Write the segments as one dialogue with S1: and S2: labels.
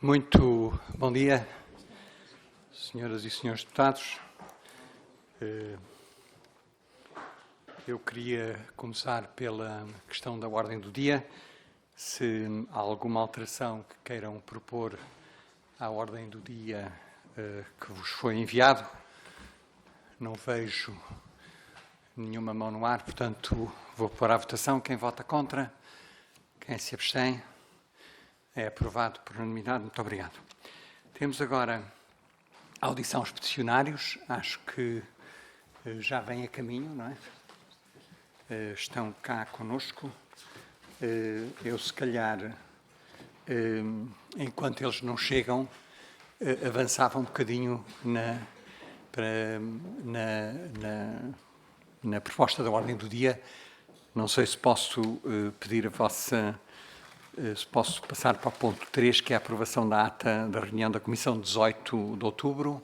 S1: Muito bom dia, senhoras e senhores deputados. Eu queria começar pela questão da ordem do dia. Se há alguma alteração que queiram propor à ordem do dia que vos foi enviado, não vejo nenhuma mão no ar, portanto vou pôr à votação. Quem vota contra? Quem se abstém? É aprovado por unanimidade. Muito obrigado. Temos agora a audição aos peticionários. Acho que já vem a caminho, não é? Estão cá conosco. Eu, se calhar, enquanto eles não chegam, avançava um bocadinho na proposta da ordem do dia. Não sei se posso pedir a vossa... Se posso passar para o ponto 3, que é a aprovação da ata da reunião da Comissão de 18 de outubro.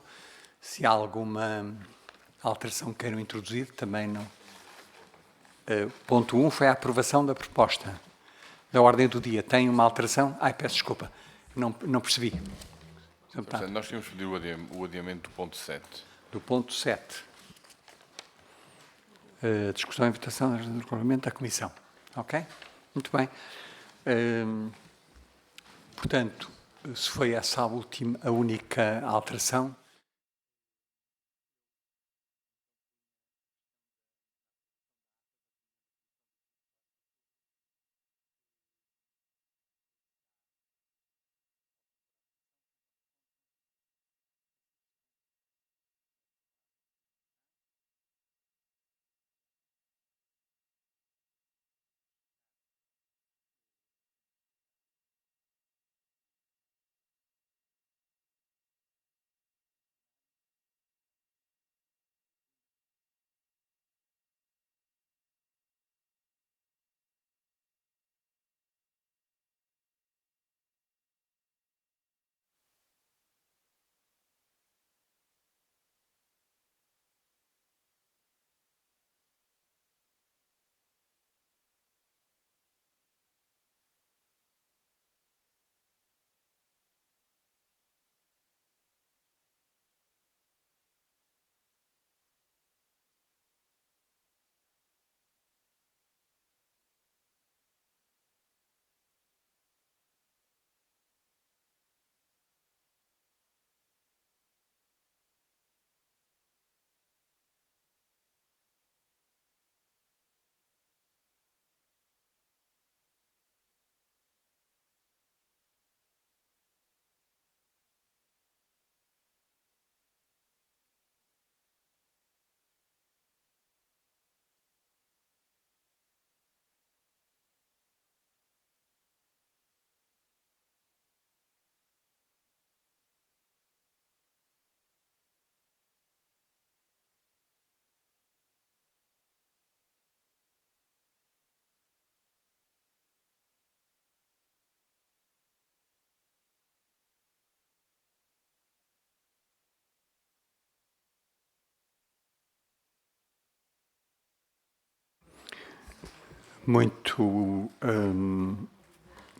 S1: Se há alguma alteração que queiram introduzir, também não. Ponto 1 foi a aprovação da proposta da ordem do dia. Tem uma alteração? Peço desculpa, não percebi.
S2: Portanto, nós tínhamos pedido o adiamento do ponto 7.
S1: Do ponto 7. Discussão e votação do regulamento da Comissão. Ok? Muito bem. Portanto, se foi essa a única alteração,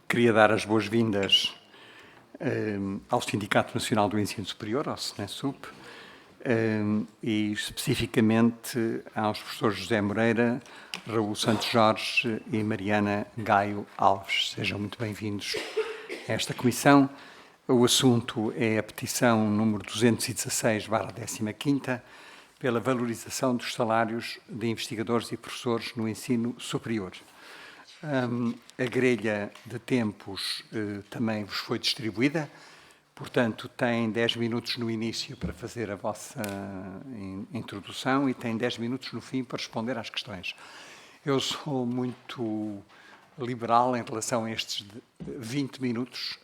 S1: queria dar as boas-vindas ao Sindicato Nacional do Ensino Superior, ao SNESUP, e especificamente aos professores José Moreira, Raul Santos Jorge e Mariana Gaio Alves. Sejam muito bem-vindos a esta comissão. O assunto é a petição número 216/15, pela valorização dos salários de investigadores e professores no ensino superior. A grelha de tempos também vos foi distribuída, portanto, tem 10 minutos no início para fazer a vossa introdução e tem 10 minutos no fim para responder às questões. Eu sou muito liberal em relação a estes 20 minutos.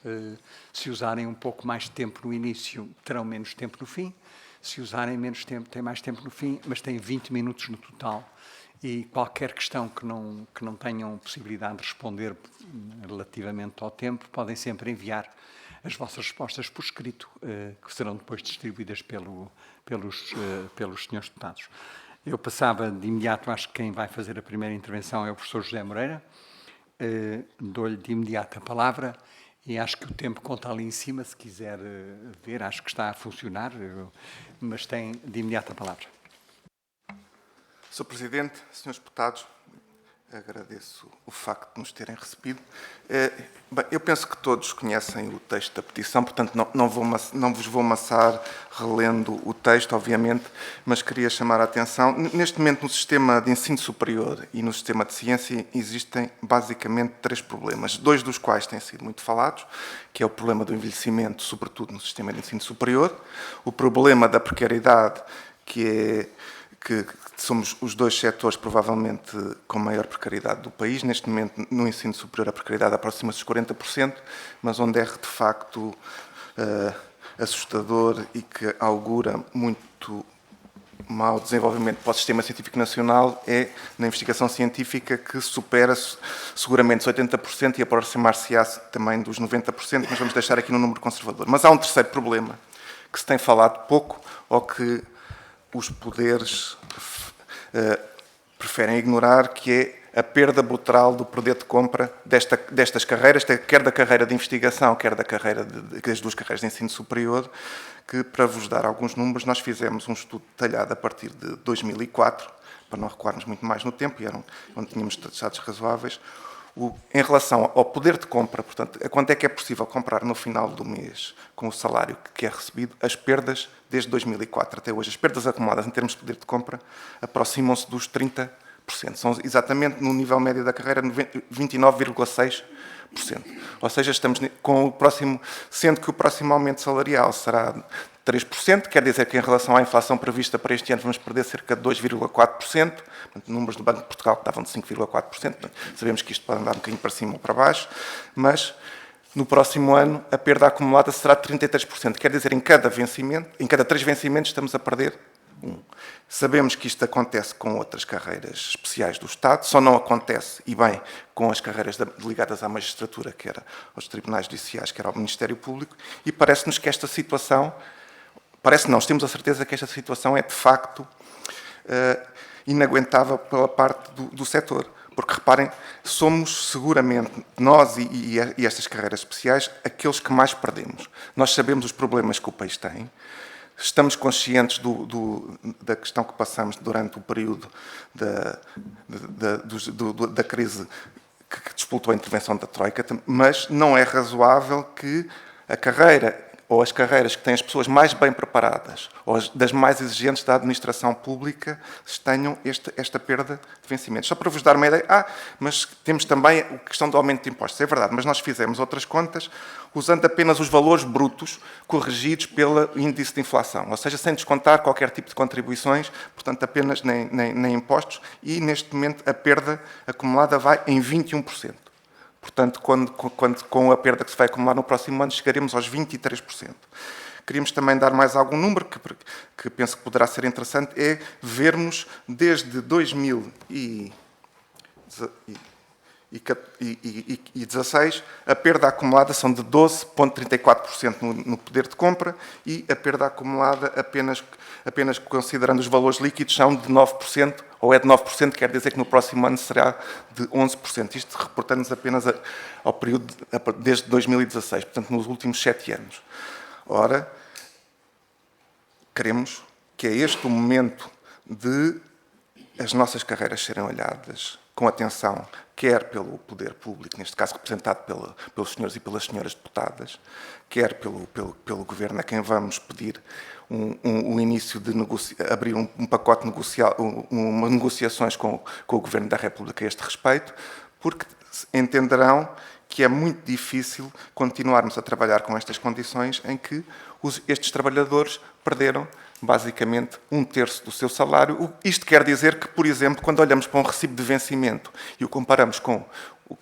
S1: Se usarem um pouco mais de tempo no início, terão menos tempo no fim. Se usarem menos tempo, têm mais tempo no fim, mas têm 20 minutos no total. E qualquer questão que não tenham possibilidade de responder relativamente ao tempo, podem sempre enviar as vossas respostas por escrito, que serão depois distribuídas pelos senhores deputados. Eu passava de imediato, acho que quem vai fazer a primeira intervenção é o professor José Moreira. Dou-lhe de imediato a palavra E acho que o tempo conta ali em cima, se quiser ver, acho que está a funcionar, mas tem de imediato a palavra.
S3: Sr. Presidente, Srs. Deputados, agradeço o facto de nos terem recebido. Bem, eu penso que todos conhecem o texto da petição, portanto não vos vou amassar relendo o texto, obviamente, mas queria chamar a atenção. Neste momento, no sistema de ensino superior e no sistema de ciência, existem basicamente 3 problemas, 2 dos quais têm sido muito falados, que é o problema do envelhecimento, sobretudo no sistema de ensino superior, o problema da precariedade, que somos os 2 setores provavelmente com maior precariedade do país. Neste momento, no ensino superior, a precariedade aproxima-se dos 40%, mas onde é de facto assustador e que augura muito mau desenvolvimento para o sistema científico nacional é na investigação científica, que supera seguramente os 80% e aproximar-se-á também dos 90%, mas vamos deixar aqui no número conservador. Mas há um terceiro problema que se tem falado pouco ou que os poderes preferem ignorar, que é a perda brutal do poder de compra destas carreiras, quer da carreira de investigação, quer das 2 carreiras de ensino superior, que, para vos dar alguns números, nós fizemos um estudo detalhado a partir de 2004, para não recuarmos muito mais no tempo, e onde tínhamos dados razoáveis, em relação ao poder de compra, portanto, a quanto é que é possível comprar no final do mês com o salário que é recebido, as perdas desde 2004 até hoje, as perdas acumuladas em termos de poder de compra, aproximam-se dos 30%. São exatamente no nível médio da carreira 29,6%. Ou seja, estamos com o próximo, sendo que o próximo aumento salarial será 3%, quer dizer que em relação à inflação prevista para este ano vamos perder cerca de 2,4%, números do Banco de Portugal que davam de 5,4%, sabemos que isto pode andar um bocadinho para cima ou para baixo, mas no próximo ano a perda acumulada será de 33%, quer dizer, em cada 3 vencimentos estamos a perder 1. Sabemos que isto acontece com outras carreiras especiais do Estado, só não acontece, e bem, com as carreiras ligadas à magistratura, que era aos tribunais judiciais, que era ao Ministério Público, e parece-nos que esta situação, temos a certeza que esta situação é de facto inaguentável pela parte do setor. Porque, reparem, somos seguramente, nós e estas carreiras especiais, aqueles que mais perdemos. Nós sabemos os problemas que o país tem, estamos conscientes da questão que passamos durante o período da crise que despoltou a intervenção da Troika, mas não é razoável que a carreira ou as carreiras que têm as pessoas mais bem preparadas, ou das mais exigentes da administração pública, tenham esta perda de vencimentos. Só para vos dar uma ideia, mas temos também a questão do aumento de impostos. É verdade, mas nós fizemos outras contas usando apenas os valores brutos corrigidos pelo índice de inflação, ou seja, sem descontar qualquer tipo de contribuições, portanto, apenas nem impostos, e neste momento a perda acumulada vai em 21%. Portanto, com a perda que se vai acumular no próximo ano, chegaremos aos 23%. Queríamos também dar mais algum número, que penso que poderá ser interessante, é vermos desde 2016, a perda acumulada são de 12,34% no poder de compra e a perda acumulada, apenas considerando os valores líquidos, são de 9%, ou é de 9%, quer dizer que no próximo ano será de 11%. Isto reportando-nos apenas ao período desde 2016, portanto, nos últimos 7 anos. Ora, queremos que é este o momento de as nossas carreiras serem olhadas com atenção, quer pelo poder público, neste caso representado pelos senhores e pelas senhoras deputadas, quer pelo Governo, a quem vamos pedir o início de abrir um pacote negocial, negociações com o Governo da República a este respeito, porque entenderão que é muito difícil continuarmos a trabalhar com estas condições em que estes trabalhadores perderam basicamente 1/3 do seu salário. Isto quer dizer que, por exemplo, quando olhamos para um recibo de vencimento e o comparamos com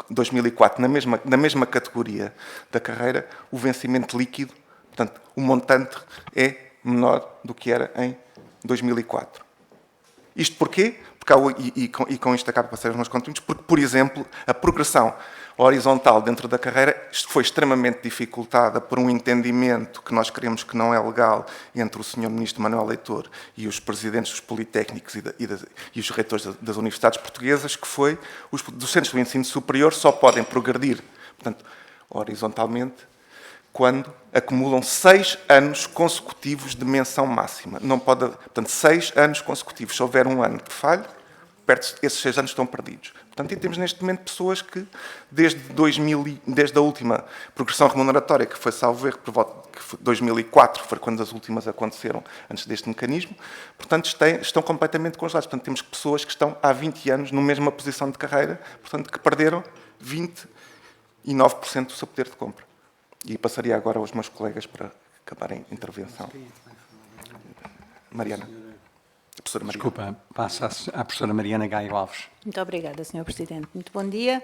S3: 2004, na mesma categoria da carreira, o vencimento líquido, portanto, o montante é menor do que era em 2004. Isto porquê? E com isto acabo de passar os meus conteúdos, porque, por exemplo, a progressão horizontal dentro da carreira foi extremamente dificultada por um entendimento que nós queremos que não é legal entre o Sr. Ministro Manuel Leitor e os presidentes dos politécnicos e os reitores das universidades portuguesas, que foi os docentes do ensino superior só podem progredir, portanto, horizontalmente, quando acumulam 6 anos consecutivos de menção máxima. Não pode, portanto, 6 anos consecutivos. Se houver um ano que falhe, esses 6 anos estão perdidos. Portanto, e temos neste momento pessoas que, desde a última progressão remuneratória, que foi, salvo erro, que foi 2004, foi quando as últimas aconteceram, antes deste mecanismo, portanto, estão completamente congelados. Portanto, temos pessoas que estão há 20 anos na mesma posição de carreira, portanto, que perderam 29% do seu poder de compra. E passaria agora aos meus colegas para acabarem a intervenção. Mariana. Professora Mariana.
S1: Desculpa, passa à professora Mariana Gaio Alves.
S4: Muito obrigada, Sr. Presidente. Muito bom dia.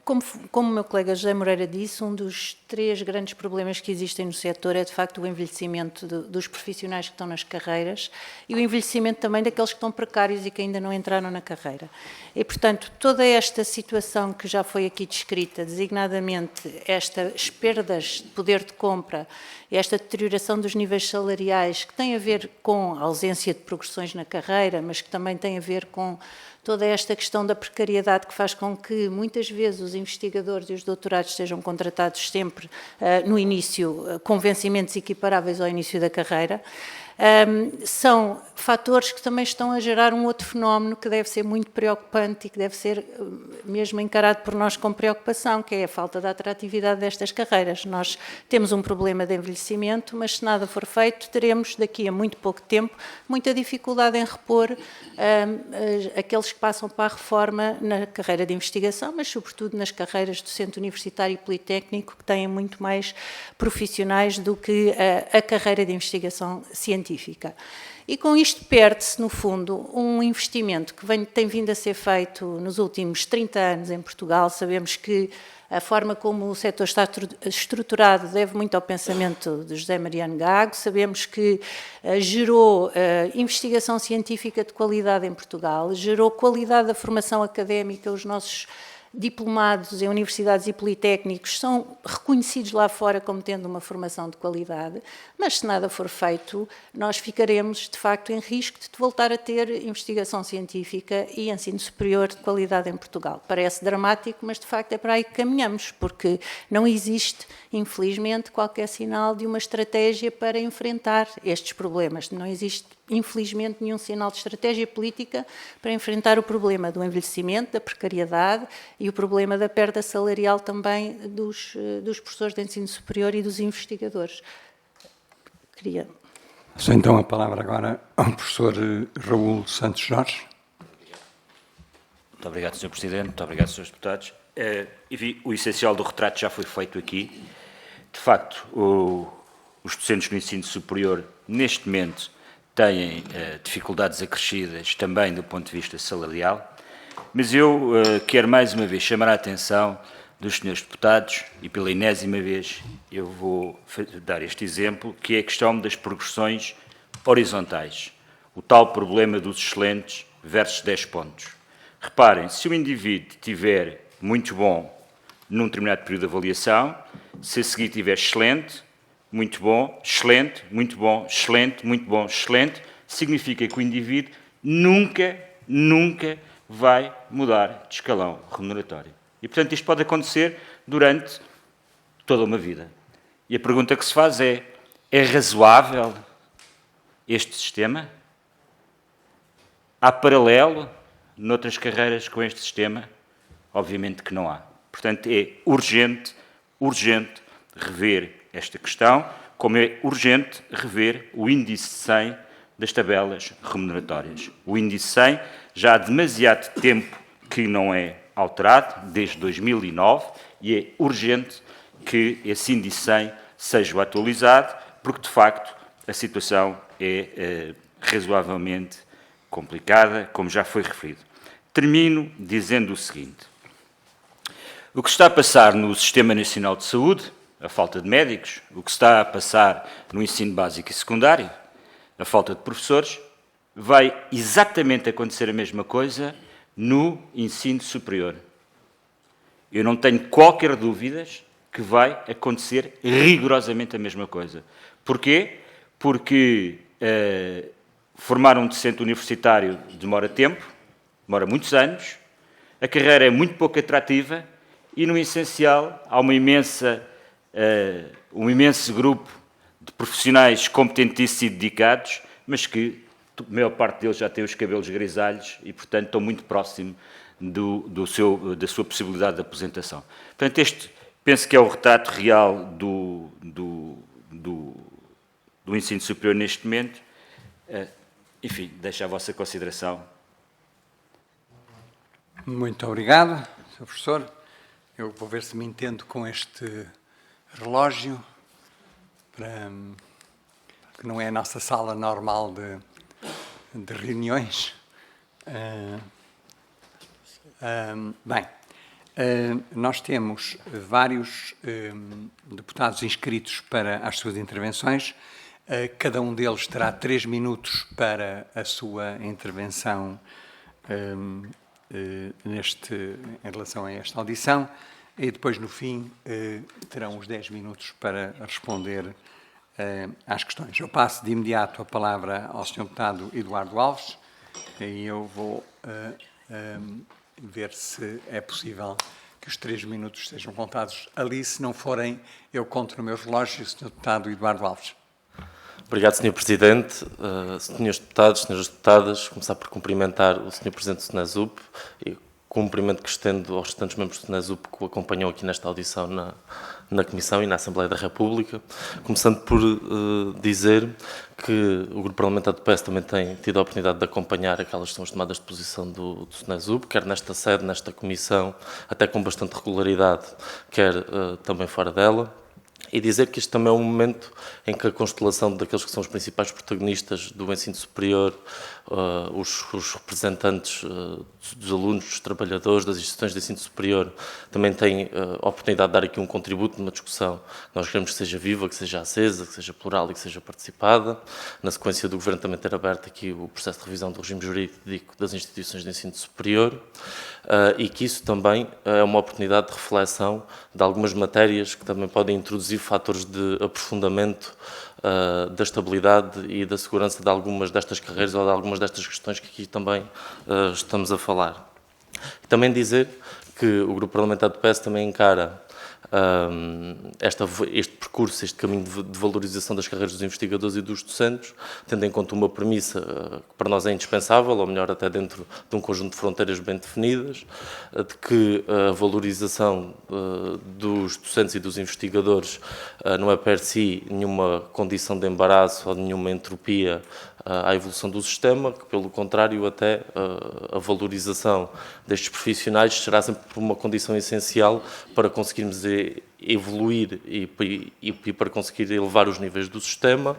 S4: Como o meu colega José Moreira disse, um dos 3 grandes problemas que existem no setor é, de facto, o envelhecimento dos profissionais que estão nas carreiras e o envelhecimento também daqueles que estão precários e que ainda não entraram na carreira. E, portanto, toda esta situação que já foi aqui descrita, designadamente estas perdas de poder de compra, esta deterioração dos níveis salariais, que tem a ver com a ausência de progressões na carreira, mas que também tem a ver com toda esta questão da precariedade que faz com que, muitas vezes, os investigadores e os doutorados sejam contratados sempre no início, com vencimentos equiparáveis ao início da carreira, são fatores que também estão a gerar um outro fenómeno que deve ser muito preocupante e que deve ser mesmo encarado por nós com preocupação, que é a falta da atratividade destas carreiras. Nós temos um problema de envelhecimento, mas se nada for feito, teremos daqui a muito pouco tempo muita dificuldade em repor aqueles que passam para a reforma na carreira de investigação, mas sobretudo nas carreiras do Centro Universitário e Politécnico, que têm muito mais profissionais do que a carreira de investigação científica. E com isto perde-se, no fundo, um investimento que tem vindo a ser feito nos últimos 30 anos em Portugal. Sabemos que a forma como o setor está estruturado deve muito ao pensamento de José Mariano Gago. Sabemos que gerou investigação científica de qualidade em Portugal, gerou qualidade da formação académica. Os nossos diplomados em universidades e politécnicos são reconhecidos lá fora como tendo uma formação de qualidade, mas se nada for feito, nós ficaremos, de facto, em risco de voltar a ter investigação científica e ensino superior de qualidade em Portugal. Parece dramático, mas de facto é para aí que caminhamos, porque não existe, infelizmente, qualquer sinal de uma estratégia para enfrentar estes problemas. Não existe, infelizmente, nenhum sinal de estratégia política para enfrentar o problema do envelhecimento, da precariedade e o problema da perda salarial também dos professores de ensino superior e dos investigadores.
S1: Só então a palavra agora ao professor Raul Santos Jorge.
S5: Muito obrigado, Sr. Presidente. Muito obrigado, Srs. Deputados. O essencial do retrato já foi feito aqui. De facto, os docentes no ensino superior, neste momento, têm dificuldades acrescidas também do ponto de vista salarial, mas eu quero mais uma vez chamar a atenção dos senhores deputados e pela enésima vez eu vou dar este exemplo, que é a questão das progressões horizontais, o tal problema dos excelentes versus 10 pontos. Reparem, se o indivíduo estiver muito bom num determinado período de avaliação, se a seguir tiver excelente, muito bom, excelente, muito bom, excelente, muito bom, excelente, significa que o indivíduo nunca vai mudar de escalão remuneratório. E, portanto, isto pode acontecer durante toda uma vida. E a pergunta que se faz é razoável este sistema? Há paralelo noutras carreiras com este sistema? Obviamente que não há. Portanto, é urgente rever esta questão, como é urgente rever o índice 100 das tabelas remuneratórias. O índice 100 já há demasiado tempo que não é alterado, desde 2009, e é urgente que esse índice 100 seja atualizado, porque, de facto, a situação é razoavelmente complicada, como já foi referido. Termino dizendo o seguinte. O que se está a passar no Sistema Nacional de Saúde, a falta de médicos, o que se está a passar no ensino básico e secundário, a falta de professores, vai exatamente acontecer a mesma coisa no ensino superior. Eu não tenho qualquer dúvidas que vai acontecer rigorosamente a mesma coisa. Porquê? Porque formar um docente universitário demora tempo, demora muitos anos, a carreira é muito pouco atrativa e, no essencial, há um imenso grupo de profissionais competentíssimos e dedicados, mas que a maior parte deles já tem os cabelos grisalhos e, portanto, estão muito próximo da sua possibilidade de aposentação. Portanto, este penso que é o retrato real do ensino superior neste momento. Enfim, deixo à vossa consideração.
S1: Muito obrigado, Sr. Professor. Eu vou ver se me entendo com este relógio, que não é a nossa sala normal de reuniões. Nós temos vários deputados inscritos para as suas intervenções. Cada um deles terá 3 minutos para a sua intervenção em relação a esta audição, e depois, no fim, terão os 10 minutos para responder às questões. Eu passo de imediato a palavra ao Sr. Deputado Eduardo Alves, e eu vou ver se é possível que os 3 minutos sejam contados ali. Se não forem, eu conto no meu relógio. Sr. Deputado Eduardo Alves.
S6: Obrigado, Sr. Presidente. Senhores deputados, senhoras deputadas, começar por cumprimentar o Sr. Presidente do SNESUP e cumprimento que estendo aos restantes membros do SNESUP que o acompanham aqui nesta audição na Comissão e na Assembleia da República. Começando por dizer que o Grupo Parlamentar do PS também tem tido a oportunidade de acompanhar aquelas que são as tomadas de posição do SNESUP, quer nesta sede, nesta Comissão, até com bastante regularidade, quer também fora dela. E dizer que este também é um momento em que a constelação daqueles que são os principais protagonistas do ensino superior, os representantes dos alunos, dos trabalhadores, das instituições de ensino superior, também têm a oportunidade de dar aqui um contributo numa discussão que nós queremos que seja viva, que seja acesa, que seja plural e que seja participada. Na sequência do Governo também ter aberto aqui o processo de revisão do regime jurídico das instituições de ensino superior, e que isso também é uma oportunidade de reflexão de algumas matérias que também podem introduzir fatores de aprofundamento da estabilidade e da segurança de algumas destas carreiras ou de algumas destas questões que aqui também estamos a falar. E também dizer que o Grupo Parlamentar do PS também encara este percurso, este caminho de valorização das carreiras dos investigadores e dos docentes, tendo em conta uma premissa que para nós é indispensável, ou melhor, até dentro de um conjunto de fronteiras bem definidas, de que a valorização dos docentes e dos investigadores não é per si nenhuma condição de embaraço ou nenhuma entropia à evolução do sistema, que pelo contrário até a valorização destes profissionais será sempre uma condição essencial para conseguirmos evoluir e para conseguir elevar os níveis do sistema,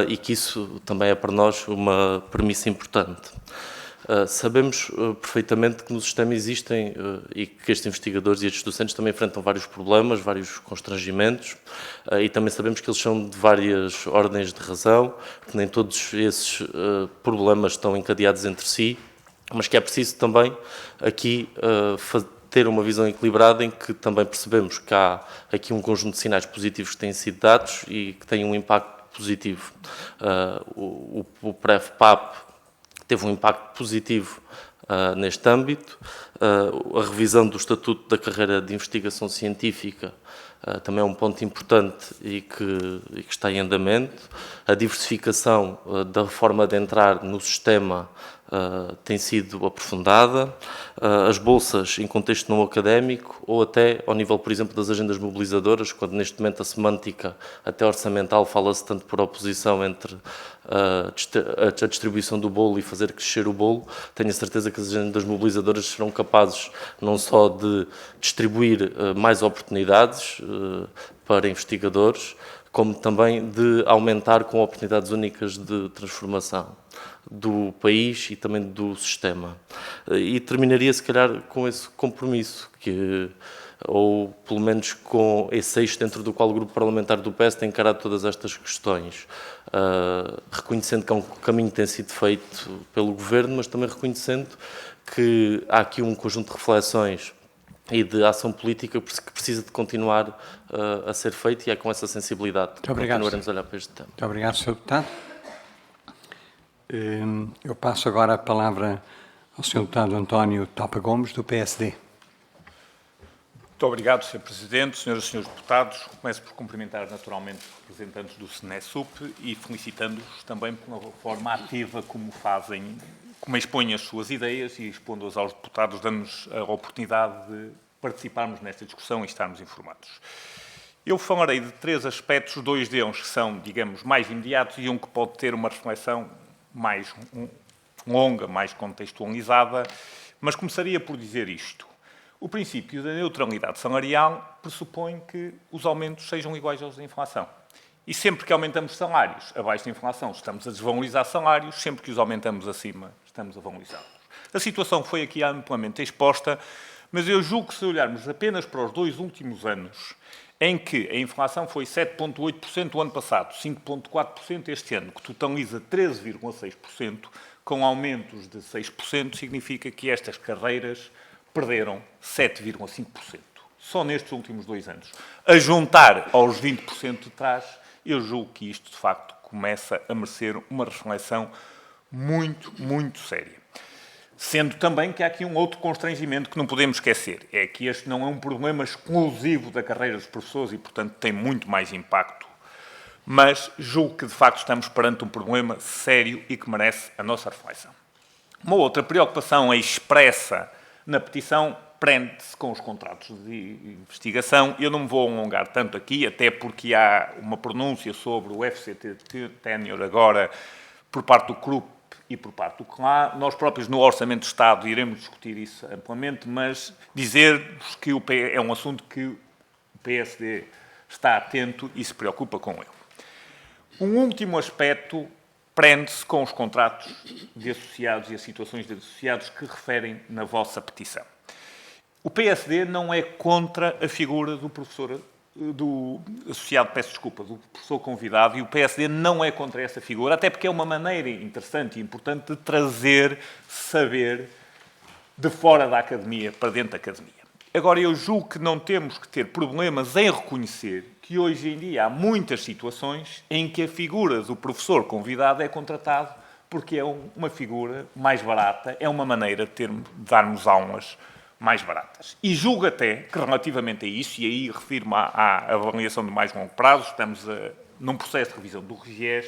S6: e que isso também é para nós uma premissa importante. Sabemos perfeitamente que no sistema existem e que estes investigadores e estes docentes também enfrentam vários problemas, vários constrangimentos, e também sabemos que eles são de várias ordens de razão, que nem todos esses problemas estão encadeados entre si, mas que é preciso também aqui ter uma visão equilibrada em que também percebemos que há aqui um conjunto de sinais positivos que têm sido dados e que têm um impacto positivo. O PREF-PAP teve um impacto positivo neste âmbito. A revisão do Estatuto da Carreira de Investigação Científica também é um ponto importante e que está em andamento. A diversificação da forma de entrar no sistema tem sido aprofundada. As bolsas em contexto não académico ou até ao nível, por exemplo, das agendas mobilizadoras, quando neste momento a semântica até orçamental fala-se tanto por oposição entre a distribuição do bolo e fazer crescer o bolo, tenho a certeza que as agendas mobilizadoras serão capazes não só de distribuir mais oportunidades para investigadores, como também de aumentar com oportunidades únicas de transformação do país e também do sistema. E terminaria, se calhar, com esse compromisso, ou pelo menos com esse eixo dentro do qual o Grupo Parlamentar do PS tem encarado todas estas questões, reconhecendo que é um caminho que tem sido feito pelo Governo, mas também reconhecendo que há aqui um conjunto de reflexões e de ação política que precisa de continuar a ser feito, e é com essa sensibilidade que continuaremos a olhar para este tema.
S1: Muito obrigado, Sr. Deputado. Eu passo agora a palavra ao Sr. Deputado António Topa Gomes, do PSD.
S7: Muito obrigado, Sr. Presidente, senhoras e senhores deputados. Começo por cumprimentar naturalmente os representantes do SNESUP e felicitando-os também pela forma ativa como fazem, como expõem as suas ideias e expondo-as aos deputados, dando-nos a oportunidade de participarmos nesta discussão e estarmos informados. Eu falarei de 3 aspectos, 2 deles que são, digamos, mais imediatos e um que pode ter uma reflexão mais longa, mais contextualizada, mas começaria por dizer isto. O princípio da neutralidade salarial pressupõe que os aumentos sejam iguais aos da inflação. E sempre que aumentamos salários abaixo da inflação, estamos a desvalorizar salários, sempre que os aumentamos acima, estamos a valorizá-los. A situação foi aqui amplamente exposta, mas eu julgo que se olharmos apenas para os 2 últimos anos, em que a inflação foi 7,8% o ano passado, 5,4% este ano, que totaliza 13,6%, com aumentos de 6%, significa que estas carreiras perderam 7,5%, só nestes últimos 2 anos. A juntar aos 20% de trás, eu julgo que isto, de facto, começa a merecer uma reflexão muito, muito séria. Sendo também que há aqui um outro constrangimento que não podemos esquecer, é que este não é um problema exclusivo da carreira dos professores e, portanto, tem muito mais impacto, mas julgo que, de facto, estamos perante um problema sério e que merece a nossa reflexão. Uma outra preocupação expressa na petição prende-se com os contratos de investigação. Eu não me vou alongar tanto aqui, até porque há uma pronúncia sobre o FCT Tenure agora por parte do CRUP e por parte do CLA. Nós próprios, no Orçamento de Estado, iremos discutir isso amplamente, mas dizer-vos que é um assunto que o PSD está atento e se preocupa com ele. Um último aspecto prende-se com os contratos de associados e as situações de associados que referem na vossa petição. O PSD não é contra a figura do professor, do associado, do professor convidado, e o PSD não é contra essa figura, até porque é uma maneira interessante e importante de trazer saber de fora da academia para dentro da academia. Agora, eu julgo que não temos que ter problemas em reconhecer que hoje em dia há muitas situações em que a figura do professor convidado é contratado porque é uma figura mais barata, é uma maneira de darmos aulas mais baratas. E julgo até que, relativamente a isso, e aí refiro-me à avaliação de mais longo prazo, estamos num processo de revisão do RGES,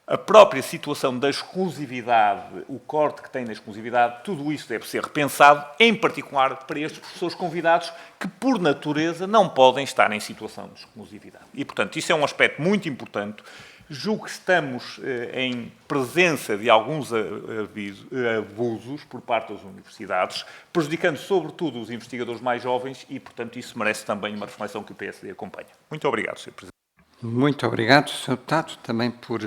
S7: a própria situação da exclusividade, o corte que tem na exclusividade, tudo isso deve ser repensado, em particular para estes professores convidados que, por natureza, não podem estar em situação de exclusividade. E, portanto, isso é um aspecto muito importante. Julgo que estamos em presença de alguns abusos por parte das universidades, prejudicando sobretudo os investigadores mais jovens e, portanto, isso merece também uma reflexão que o PSD acompanha. Muito obrigado, Sr. Presidente.
S1: Muito obrigado, Sr. Deputado, também por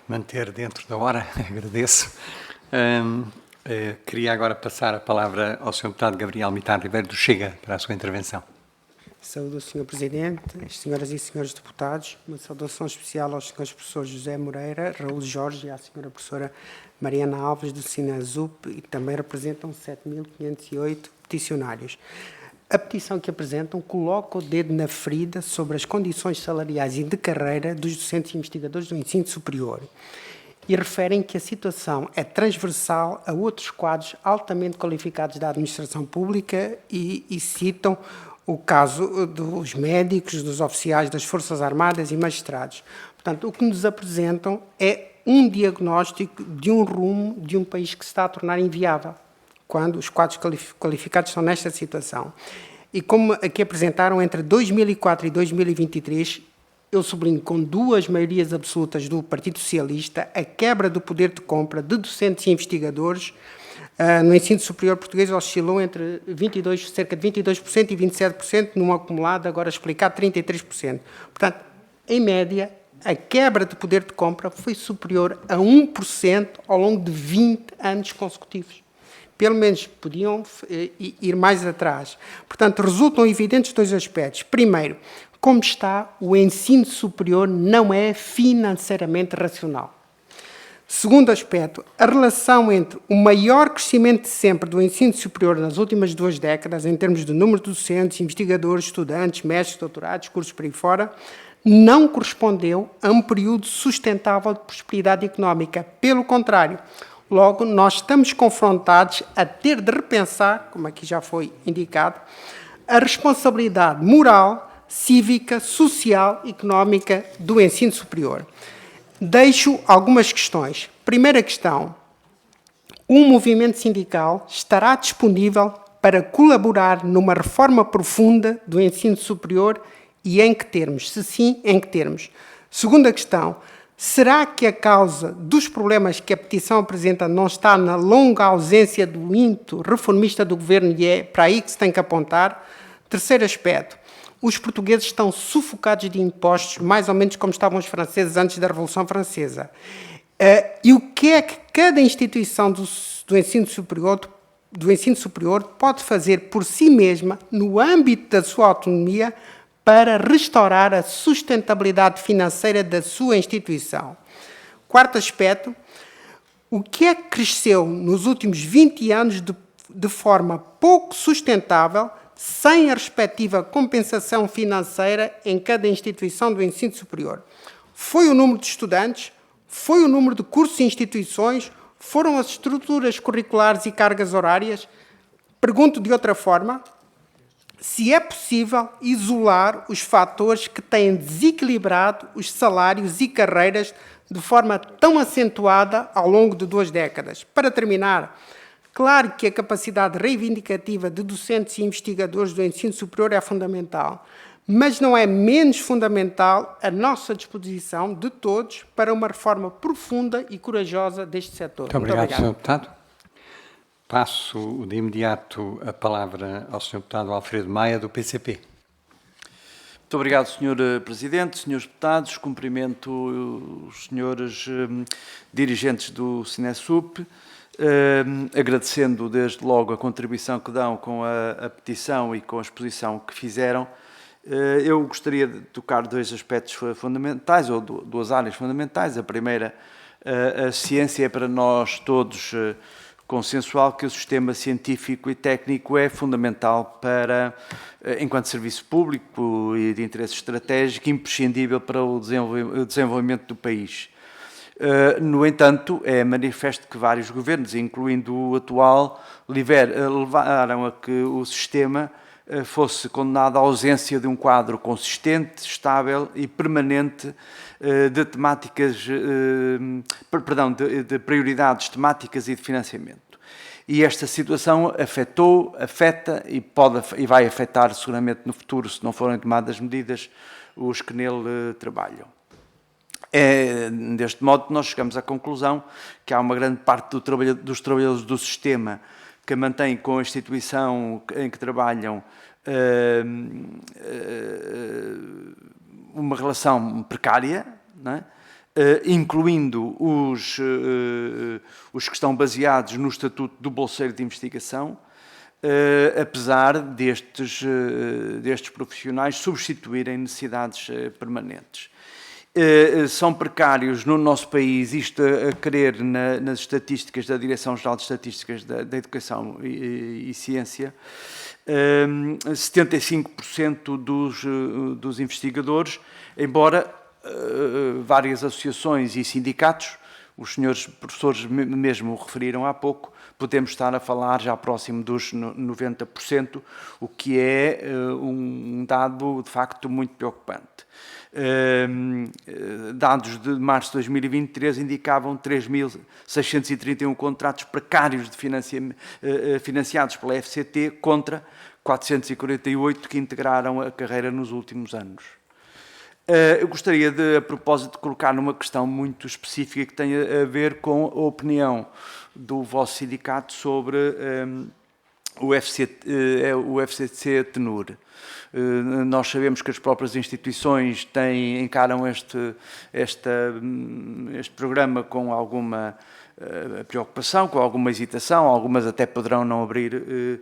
S1: manter dentro da hora, agradeço. Queria agora passar a palavra ao Sr. Deputado Gabriel Mitar Ribeiro do Chega para a sua intervenção.
S8: Saúdo ao Sr. Presidente, senhoras e senhores deputados, uma saudação especial aos senhores professores José Moreira, Raul Jorge e à senhora professora Mariana Alves do SINASUP, e que também representam 7.508 peticionários. A petição que apresentam coloca o dedo na ferida sobre as condições salariais e de carreira dos docentes e investigadores do ensino superior e referem que a situação é transversal a outros quadros altamente qualificados da administração pública e citam o caso dos médicos, dos oficiais das Forças Armadas e magistrados. Portanto, o que nos apresentam é um diagnóstico de um rumo de um país que se está a tornar inviável, quando os quadros qualificados estão nesta situação. E como aqui apresentaram, entre 2004 e 2023, eu sublinho, com 2 maiorias absolutas do Partido Socialista, a quebra do poder de compra de docentes e investigadores no ensino superior português oscilou entre cerca de 22% e 27%, num acumulado, agora explicado, 33%. Portanto, em média, a quebra de poder de compra foi superior a 1% ao longo de 20 anos consecutivos. Pelo menos podiam ir mais atrás. Portanto, resultam evidentes 2 aspectos. Primeiro, como está, o ensino superior não é financeiramente racional. Segundo aspecto, a relação entre o maior crescimento de sempre do ensino superior nas últimas 2 décadas, em termos de número de docentes, investigadores, estudantes, mestres, doutorados, cursos por aí fora, não correspondeu a um período sustentável de prosperidade económica. Pelo contrário, logo, nós estamos confrontados a ter de repensar, como aqui já foi indicado, a responsabilidade moral, cívica, social e económica do ensino superior. Deixo algumas questões. Primeira questão: o movimento sindical estará disponível para colaborar numa reforma profunda do ensino superior e em que termos? Se sim, em que termos? Segunda questão: será que a causa dos problemas que a petição apresenta não está na longa ausência do ímpeto reformista do governo e é para aí que se tem que apontar? Terceiro aspecto: os portugueses estão sufocados de impostos, mais ou menos como estavam os franceses antes da Revolução Francesa. E o que é que cada instituição do ensino superior pode fazer por si mesma, no âmbito da sua autonomia, para restaurar a sustentabilidade financeira da sua instituição? Quarto aspecto: o que é que cresceu nos últimos 20 anos de forma pouco sustentável, sem a respectiva compensação financeira em cada instituição do ensino superior? Foi o número de estudantes? Foi o número de cursos e instituições? Foram as estruturas curriculares e cargas horárias? Pergunto de outra forma: se é possível isolar os fatores que têm desequilibrado os salários e carreiras de forma tão acentuada ao longo de 2 décadas. Para terminar, claro que a capacidade reivindicativa de docentes e investigadores do ensino superior é fundamental, mas não é menos fundamental a nossa disposição de todos para uma reforma profunda e corajosa deste setor.
S1: Muito obrigado, Sr. Deputado. Passo de imediato a palavra ao Sr. Deputado Alfredo Maia, do PCP.
S9: Muito obrigado, Sr. Presidente, Srs. Deputados. Cumprimento os senhores dirigentes do Cinesup, agradecendo desde logo a contribuição que dão com a petição e com a exposição que fizeram. Eu gostaria de tocar 2 aspectos fundamentais, ou 2 áreas fundamentais. A primeira, a ciência é para nós todos consensual que o sistema científico e técnico é fundamental para, enquanto serviço público e de interesse estratégico, imprescindível para o desenvolvimento do país. No entanto, é manifesto que vários governos, incluindo o atual, levaram a que o sistema fosse condenado à ausência de um quadro consistente, estável e permanente de temáticas, de prioridades temáticas e de financiamento. E esta situação afeta e vai afetar seguramente no futuro, se não forem tomadas medidas, os que nele trabalham. É deste modo que nós chegamos à conclusão que há uma grande parte dos trabalhadores do sistema que mantém com a instituição em que trabalham uma relação precária, não é? Incluindo os que estão baseados no Estatuto do Bolseiro de Investigação, apesar destes profissionais substituírem necessidades permanentes. São precários no nosso país, isto a querer nas estatísticas da Direção-Geral de Estatísticas da Educação e Ciência, 75% dos investigadores, embora várias associações e sindicatos, os senhores professores mesmo referiram há pouco, podemos estar a falar já próximo dos 90%, o que é um dado de facto muito preocupante. Dados de março de 2023 indicavam 3.631 contratos precários financiados pela FCT contra 448 que integraram a carreira nos últimos anos. Eu gostaria de, a propósito, de colocar numa questão muito específica que tem a ver com a opinião do vosso sindicato sobre o FCT Tenur. Nós sabemos que as próprias instituições encaram este programa com alguma preocupação, com alguma hesitação, algumas até poderão não abrir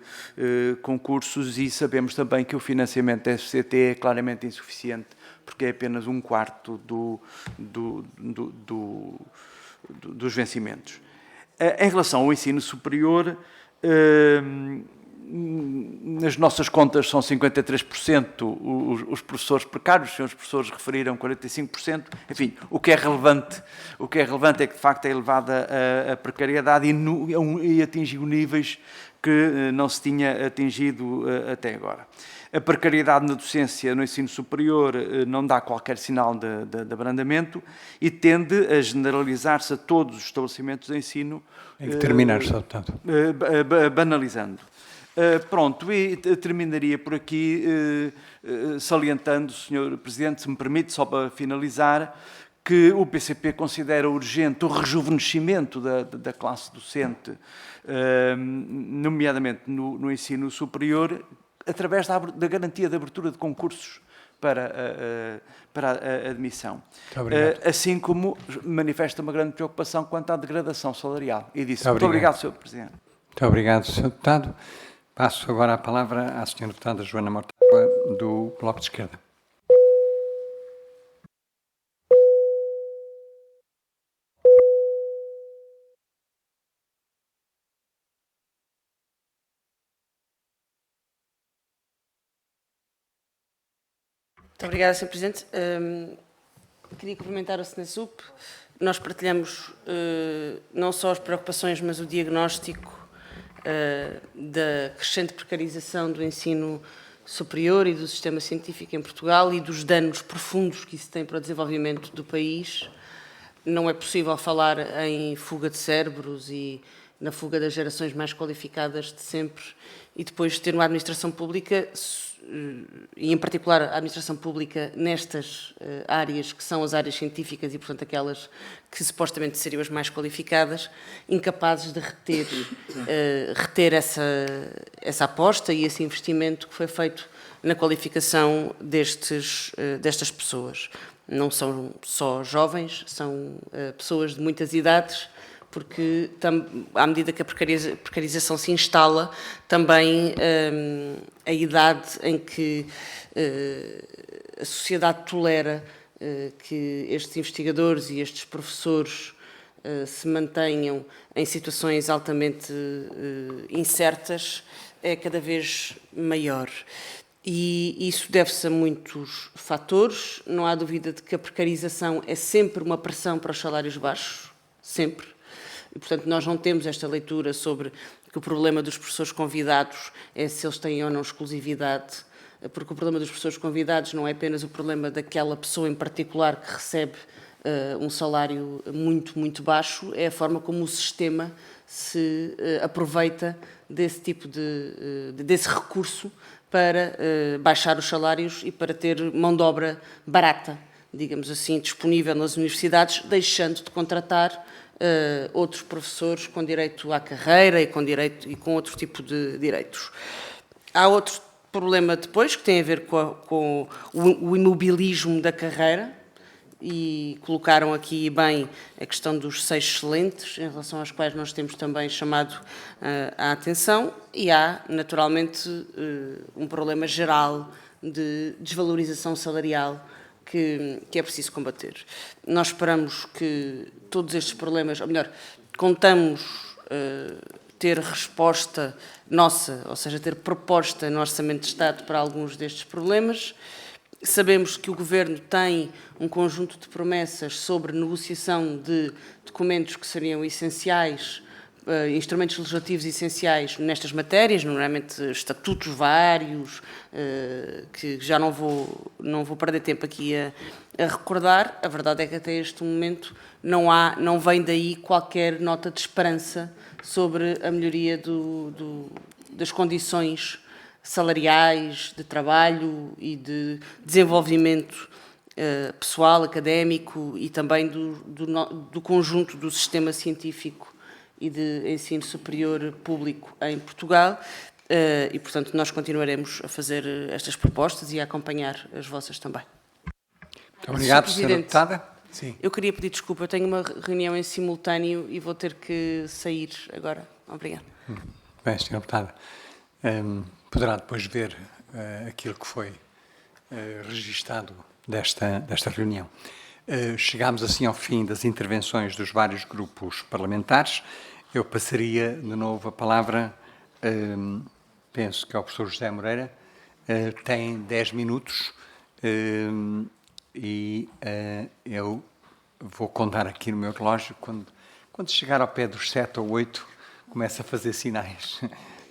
S9: concursos, e sabemos também que o financiamento da FCT é claramente insuficiente, porque é apenas 1/4 dos vencimentos. Em relação ao ensino superior, nas nossas contas são 53% os professores precários, os senhores professores referiram 45%, enfim, o que é relevante é que de facto é elevada a precariedade e atingiu níveis que não se tinha atingido até agora. A precariedade na docência no ensino superior não dá qualquer sinal de abrandamento e tende a generalizar-se a todos os estabelecimentos de ensino.
S1: Tem que terminar, Sr. Deputado.
S9: Banalizando. Pronto, e terminaria por aqui salientando, Sr. Presidente, se me permite, só para finalizar, que o PCP considera urgente o rejuvenescimento da classe docente, nomeadamente no ensino superior, através da garantia de abertura de concursos para a admissão. Assim como manifesta uma grande preocupação quanto à degradação salarial. E disse, muito obrigado, Sr. Presidente.
S1: Muito obrigado, Sr. Deputado. Passo agora a palavra à Sra. Deputada Joana Mortágua, do Bloco de Esquerda.
S10: Muito obrigada, Sr. Presidente. Queria cumprimentar o SNESUP. Nós partilhamos não só as preocupações, mas o diagnóstico da crescente precarização do ensino superior e do sistema científico em Portugal e dos danos profundos que isso tem para o desenvolvimento do país. Não é possível falar em fuga de cérebros e na fuga das gerações mais qualificadas de sempre e depois ter uma administração pública, e em particular a administração pública nestas áreas que são as áreas científicas e, portanto, aquelas que supostamente seriam as mais qualificadas, incapazes de reter essa aposta e esse investimento que foi feito na qualificação destas pessoas. Não são só jovens, são pessoas de muitas idades, porque à medida que a precarização se instala, também a idade em que a sociedade tolera que estes investigadores e estes professores se mantenham em situações altamente incertas é cada vez maior. E isso deve-se a muitos fatores. Não há dúvida de que a precarização é sempre uma pressão para os salários baixos, sempre. E, portanto, nós não temos esta leitura sobre que o problema dos professores convidados é se eles têm ou não exclusividade, porque o problema dos professores convidados não é apenas o problema daquela pessoa em particular que recebe um salário muito, muito baixo, é a forma como o sistema se aproveita desse tipo desse recurso para baixar os salários e para ter mão de obra barata, digamos assim, disponível nas universidades, deixando de contratar outros professores com direito à carreira e com outro tipo de direitos. Há outro problema depois que tem a ver com o imobilismo da carreira, e colocaram aqui bem a questão dos 6 excelentes, em relação aos quais nós temos também chamado a atenção, e há, naturalmente, um problema geral de desvalorização salarial que é preciso combater. Nós esperamos que todos estes problemas, ou melhor, contamos ter resposta nossa, ou seja, ter proposta no Orçamento de Estado para alguns destes problemas. Sabemos que o Governo tem um conjunto de promessas sobre negociação de documentos que seriam essenciais, instrumentos legislativos essenciais nestas matérias, nomeadamente estatutos vários, que já não vou perder tempo aqui a recordar. A verdade é que até este momento não vem daí qualquer nota de esperança sobre a melhoria das condições salariais, de trabalho e de desenvolvimento pessoal, académico e também do conjunto do sistema científico e de ensino superior público em Portugal. E, portanto, nós continuaremos a fazer estas propostas e a acompanhar as vossas também.
S1: Muito obrigado, Sra. Deputada.
S10: Sim. Eu queria pedir desculpa, eu tenho uma reunião em simultâneo e vou ter que sair agora. Obrigada.
S1: Bem, Sra. Deputada, poderá depois ver aquilo que foi registado desta reunião. Chegámos assim ao fim das intervenções dos vários grupos parlamentares. Eu passaria de novo a palavra, penso que ao professor José Moreira, tem 10 minutos e eu vou contar aqui no meu relógio, quando chegar ao pé dos 7 ou 8, começa a fazer sinais.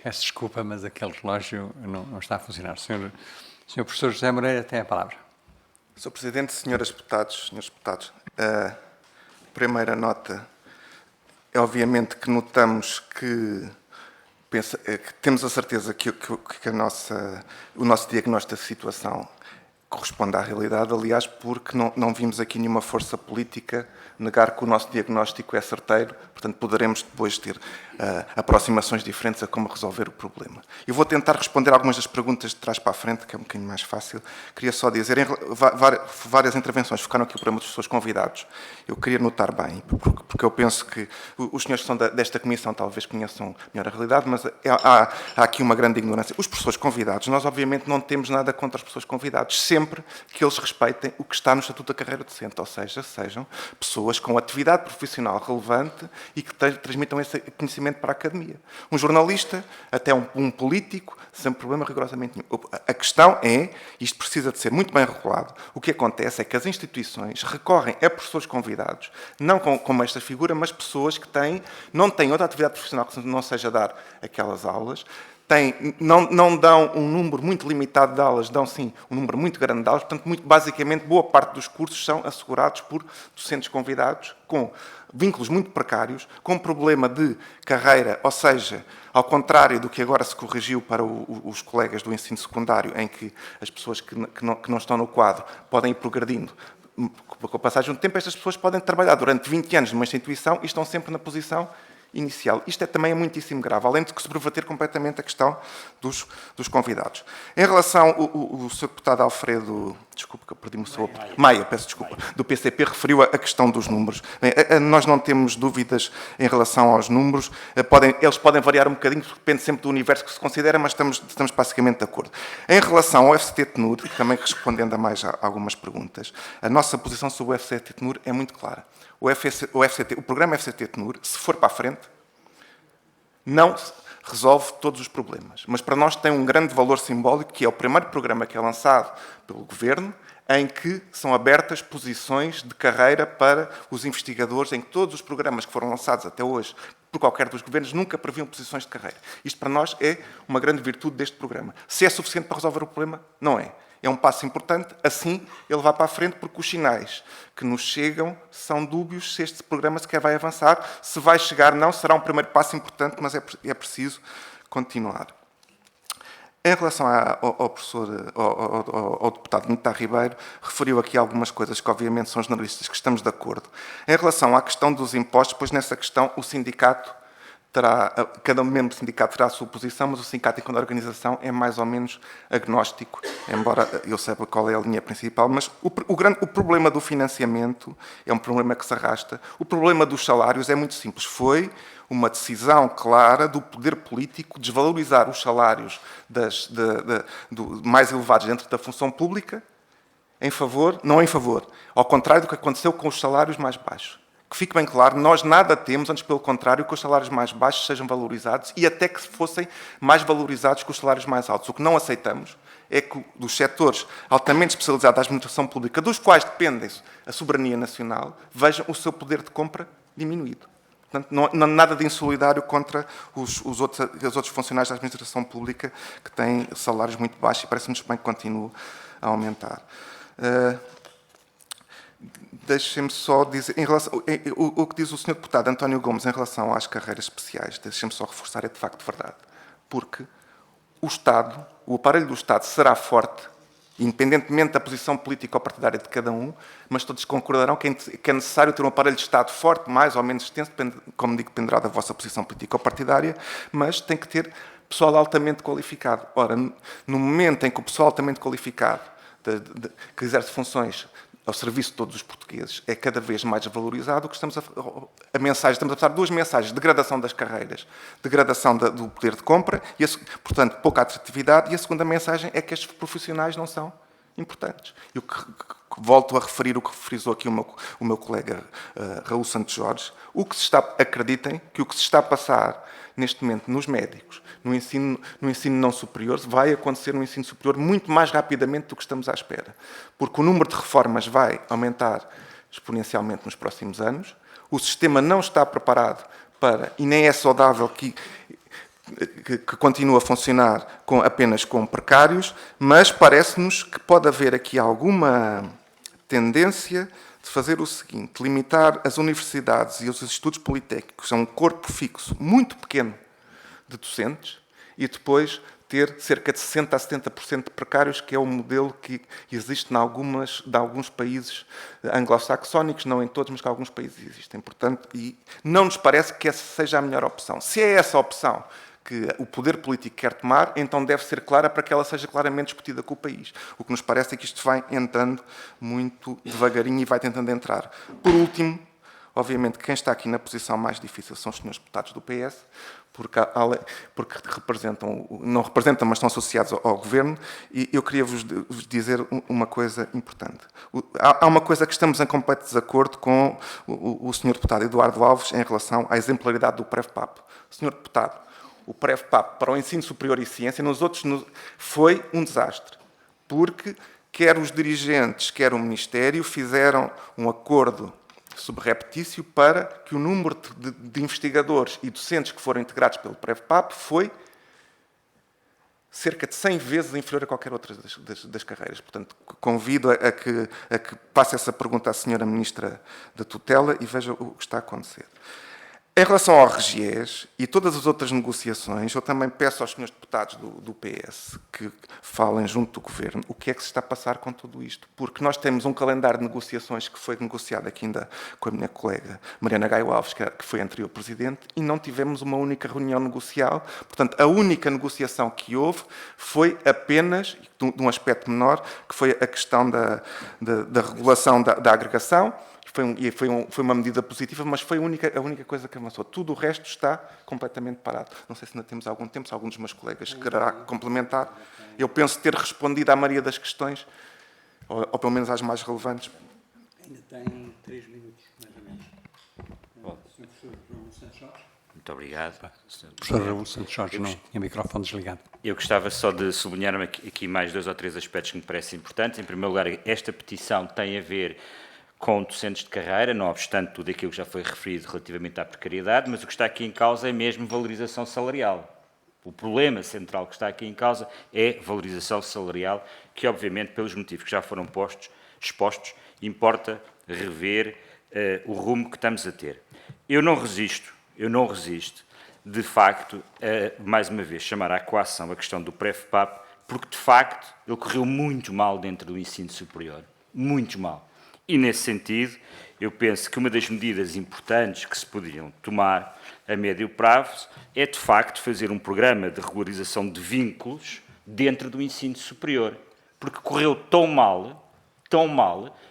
S1: Peço desculpa, mas aquele relógio não está a funcionar. Senhor professor José Moreira tem a palavra.
S3: Sr. Presidente, senhores deputados, a primeira nota é obviamente que notamos que temos a certeza que o nosso diagnóstico da situação corresponde à realidade, aliás, porque não vimos aqui nenhuma força política negar que o nosso diagnóstico é certeiro, portanto, poderemos depois ter aproximações diferentes a como resolver o problema. Eu vou tentar responder algumas das perguntas de trás para a frente, que é um bocadinho mais fácil. Queria só dizer, várias intervenções focaram aqui o problema dos seus convidados. Eu queria notar bem, porque eu penso que os senhores que são desta comissão talvez conheçam melhor a realidade, mas há aqui uma grande ignorância. Os professores convidados, nós obviamente não temos nada contra os professores convidados, sempre que eles respeitem o que está no Estatuto da Carreira Docente, ou seja, sejam pessoas com atividade profissional relevante e que transmitam esse conhecimento para a academia. Um jornalista, até um político, sem problema rigorosamente nenhum. A questão é, isto precisa de ser muito bem regulado, o que acontece é que as instituições recorrem a professores convidados, não como esta figura, mas pessoas que não têm outra atividade profissional que não seja dar aquelas aulas, não dão um número muito limitado de aulas, dão sim um número muito grande de aulas, portanto, basicamente, boa parte dos cursos são assegurados por docentes convidados, com vínculos muito precários, com problema de carreira, ou seja, ao contrário do que agora se corrigiu para os colegas do ensino secundário, em que as pessoas que não estão no quadro podem ir progredindo. Com a passagem do tempo, estas pessoas podem trabalhar durante 20 anos numa instituição e estão sempre na posição inicial. Isto também é muitíssimo grave, além de que sobreverter completamente a questão dos convidados. Em relação, o Sr. Deputado Alfredo, desculpe que eu perdi-me o seu... Maia, peço desculpa, do PCP, referiu a questão dos números. Bem, nós não temos dúvidas em relação aos números, eles podem variar um bocadinho, depende sempre do universo que se considera, mas estamos basicamente de acordo. Em relação ao FCT-TNUR, também respondendo a mais algumas perguntas, a nossa posição sobre o FCT-TNUR é muito clara. O programa FCT-TNUR, se for para a frente, não resolve todos os problemas. Mas para nós tem um grande valor simbólico, que é o primeiro programa que é lançado pelo Governo, em que são abertas posições de carreira para os investigadores, em que todos os programas que foram lançados até hoje por qualquer dos governos nunca previam posições de carreira. Isto para nós é uma grande virtude deste programa. Se é suficiente para resolver o problema, não é. É um passo importante, assim ele vai para a frente, porque os sinais que nos chegam são dúbios se este programa sequer vai avançar. Se vai chegar, não, será um primeiro passo importante, mas é preciso continuar. Em relação ao deputado Nita Ribeiro, referiu aqui algumas coisas que obviamente são jornalistas que estamos de acordo. Em relação à questão dos impostos, pois nessa questão o sindicato cada membro do sindicato terá a sua posição, mas o sindicato, enquanto organização, é mais ou menos agnóstico, embora eu saiba qual é a linha principal. Mas o problema do financiamento é um problema que se arrasta. O problema dos salários é muito simples. Foi uma decisão clara do poder político desvalorizar os salários mais elevados dentro da função pública, não em favor, ao contrário do que aconteceu com os salários mais baixos. Que fique bem claro, nós nada temos, antes pelo contrário, que os salários mais baixos sejam valorizados e até que fossem mais valorizados que os salários mais altos. O que não aceitamos é que dos setores altamente especializados da administração pública, dos quais depende a soberania nacional, vejam o seu poder de compra diminuído. Portanto, não há nada de insolidário contra os outros funcionários da administração pública que têm salários muito baixos e parece-nos bem que continuam a aumentar. Deixem-me só dizer, o que diz o Sr. Deputado António Gomes em relação às carreiras especiais, deixem-me só reforçar, é de facto verdade. Porque o aparelho do Estado será forte, independentemente da posição política ou partidária de cada um, mas todos concordarão que é necessário ter um aparelho de Estado forte, mais ou menos extenso, como digo, dependerá da vossa posição política ou partidária, mas tem que ter pessoal altamente qualificado. Ora, no momento em que o pessoal altamente qualificado, que exerce funções ao serviço de todos os portugueses, é cada vez mais valorizado, o que estamos a passar duas mensagens: degradação das carreiras, degradação do poder de compra, e, portanto, pouca atratividade, e a segunda mensagem é que estes profissionais não são importantes. Eu volto a referir o que frisou aqui o meu colega Raul Santos Jorge. Acreditem que o que se está a passar neste momento nos médicos, no ensino não superior, vai acontecer no ensino superior muito mais rapidamente do que estamos à espera. Porque o número de reformas vai aumentar exponencialmente nos próximos anos, o sistema não está preparado para, e nem é saudável que que continua a funcionar apenas com precários, mas parece-nos que pode haver aqui alguma tendência de fazer o seguinte: limitar as universidades e os institutos politécnicos a um corpo fixo muito pequeno de docentes e depois ter cerca de 60% a 70% de precários, que é o modelo que existe de alguns países anglo-saxónicos, não em todos, mas que alguns países existem. Portanto, e não nos parece que essa seja a melhor opção. Se é essa a opção que o poder político quer tomar, então deve ser clara para que ela seja claramente discutida com o país. O que nos parece é que isto vai entrando muito devagarinho e vai tentando entrar. Por último, obviamente, quem está aqui na posição mais difícil são os senhores deputados do PS, porque não representam, mas estão associados ao Governo, e eu queria vos dizer uma coisa importante. Há uma coisa que estamos em completo desacordo com o senhor deputado Eduardo Alves em relação à exemplaridade do PREV-PAP. Senhor deputado, o PREV-PAP para o ensino superior e ciência, nos outros foi um desastre, porque quer os dirigentes, quer o Ministério fizeram um acordo subreptício para que o número de investigadores e docentes que foram integrados pelo PREV-PAP foi cerca de 100 vezes inferior a qualquer outra das carreiras. Portanto, convido a que passe essa pergunta à senhora Ministra da Tutela e veja o que está a acontecer. Em relação ao RGES e todas as outras negociações, eu também peço aos senhores deputados do PS que falem junto do Governo o que é que se está a passar com tudo isto. Porque nós temos um calendário de negociações que foi negociado aqui ainda com a minha colega Mariana Gaio Alves, que foi anterior Presidente, e não tivemos uma única reunião negocial. Portanto, a única negociação que houve foi apenas, de um aspecto menor, que foi a questão da regulação da agregação. Foi uma medida positiva, mas foi a única coisa que avançou. Tudo o resto está completamente parado. Não sei se ainda temos algum tempo, se algum dos meus colegas quererá complementar. Eu penso ter respondido à maioria das questões, ou pelo menos às mais relevantes.
S1: Ainda tem 3 minutos, mais ou menos. Sr. Professor Raul Santos Jorge.
S5: Muito obrigado.
S1: Professor Raul Santos Jorge, não tinha o microfone desligado.
S5: Eu gostava só de sublinhar aqui mais 2 ou 3 aspectos que me parecem importantes. Em primeiro lugar, esta petição tem a ver com docentes de carreira, não obstante tudo aquilo que já foi referido relativamente à precariedade, mas o que está aqui em causa é mesmo valorização salarial. O problema central que está aqui em causa é valorização salarial, que obviamente, pelos motivos que já foram expostos, importa rever o rumo que estamos a ter. Eu não resisto, de facto, a, mais uma vez, chamar à coação a questão do PREV-PAP, porque, de facto, ele correu muito mal dentro do ensino superior. Muito mal. E, nesse sentido, eu penso que uma das medidas importantes que se poderiam tomar a médio prazo é, de facto, fazer um programa de regularização de vínculos dentro do ensino superior. Porque correu tão mal,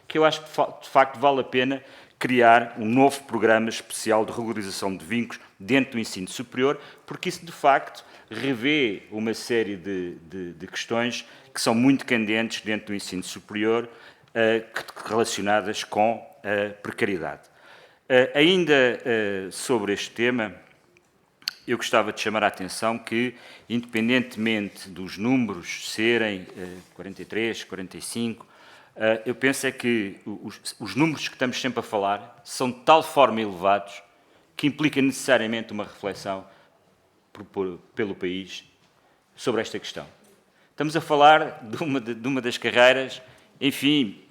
S5: que eu acho que, de facto, vale a pena criar um novo programa especial de regularização de vínculos dentro do ensino superior, porque isso, de facto, revê uma série de questões que são muito candentes dentro do ensino superior, relacionadas com a precariedade. Ainda sobre este tema, eu gostava de chamar a atenção que, independentemente dos números serem 43, 45, eu penso é que os números que estamos sempre a falar são de tal forma elevados que implica necessariamente uma reflexão pelo país sobre esta questão. Estamos a falar de uma das carreiras, enfim,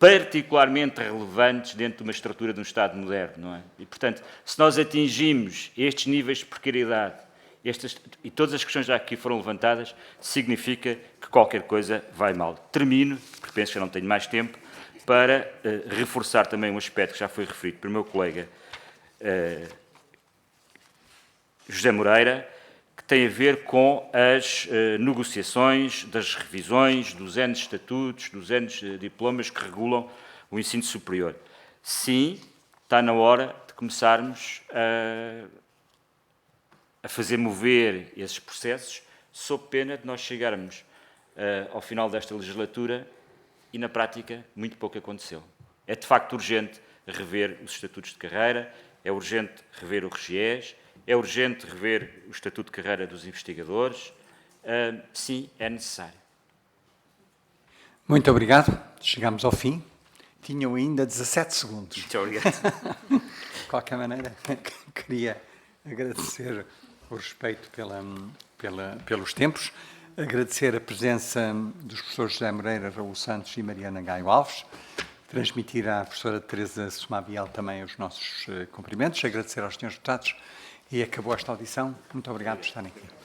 S5: particularmente relevantes dentro de uma estrutura de um Estado moderno, não é? E, portanto, se nós atingimos estes níveis de precariedade, e todas as questões já aqui foram levantadas, significa que qualquer coisa vai mal. Termino, porque penso que já não tenho mais tempo, para reforçar também um aspecto que já foi referido pelo meu colega José Moreira, que tem a ver com as negociações das revisões dos N estatutos, dos N diplomas que regulam o ensino superior. Sim, está na hora de começarmos a fazer mover esses processos, sob pena de nós chegarmos ao final desta legislatura e, na prática, muito pouco aconteceu. É, de facto, urgente rever os estatutos de carreira, é urgente rever o RGES, é urgente rever o Estatuto de Carreira dos Investigadores. Sim, é necessário.
S1: Muito obrigado. Chegamos ao fim. Tinham ainda 17 segundos.
S5: Muito obrigado.
S1: De qualquer maneira, queria agradecer o respeito pelos tempos. Agradecer a presença dos professores José Moreira, Raul Santos e Mariana Gaio Alves. Transmitir à professora Teresa Somabiel também os nossos cumprimentos. Agradecer aos senhores deputados e acabou esta audição. Muito obrigado por estarem aqui.